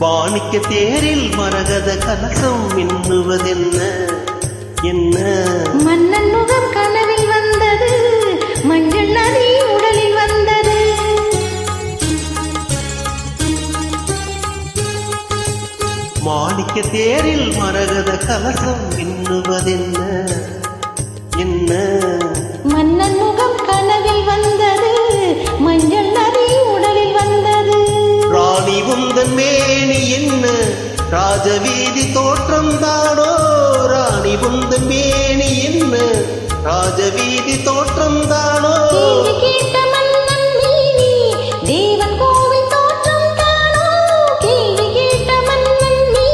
வாணிக்க தேரில் மரகத கலசம் மின்னுவதென்ன என்ன? மன்னன் முகம் கனவில் வந்தது, மஞ்சள் நதி உடலில் வந்தது. மாணிக்க தேரில் மரகத கலசம் மின்னுவதென்ன என்ன? மன்னன் முகம் கனவில் வந்தது, மஞ்சள் நதி உடலில் வந்தது. ராணி உந்தன் மேனி என்ன ராஜவீதி தோற்றம் தானோ? ராணி உந்தன் மேனி என்ன ராஜவீதி தோற்றம் தானோ? கேட்ட மன்னன் நீ தேவன் கோவில் தோற்றம் தானோ? கேள்வி கேட்ட மன்னன் நீ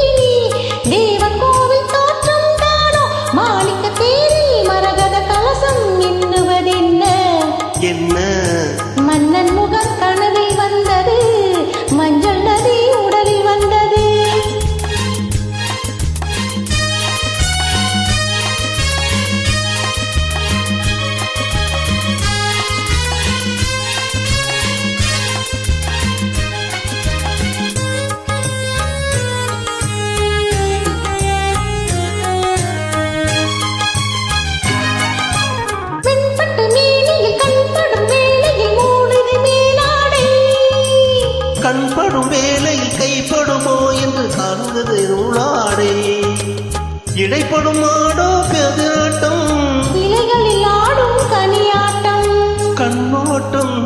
தேவன் கோவில் தோற்றம் தானோ? மாணிக்க தேரில் மரகத கலசம் எண்ணுவதென்ன என்ன? மன்னன் முகம் கனவில் வந்தது, மஞ்சள் நதி உடலில் வந்தது. கண்படும் வேலையில் கைப்படுமோ என்று காண்பது நூலாடே. இடைப்படும் ஆடோ பெதிராட்டம், இலைகளில் ஆடும் கனியாட்டம். கண்ணோட்டம்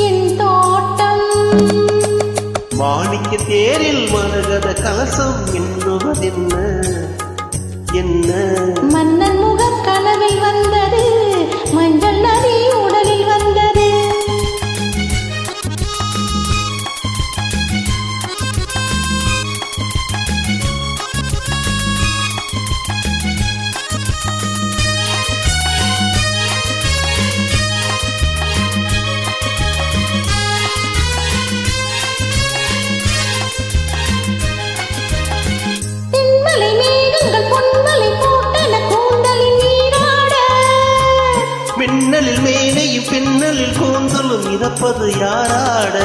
என் தோட்டம். மாணிக்க தேரில் மரகத கலசம் மின்னுவதென்ன என்ன? மன்னன் முகம் கனவில் வந்தது, மஞ்சள் நதி உடலில் வந்தது. மின்னலில் மேனையும் பின்னலில் கூந்தலும் மிதப்பது யாராட?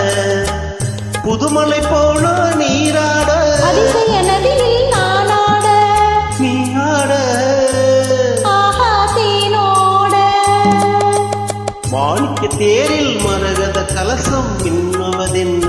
புதுமலை போல நீராட, அதிசய நதியில் நானாட, நீ ஆட, ஆஹா தேனோட. மாணிக்க தேரில் மரகத கலசம் மின்னுவதென்ன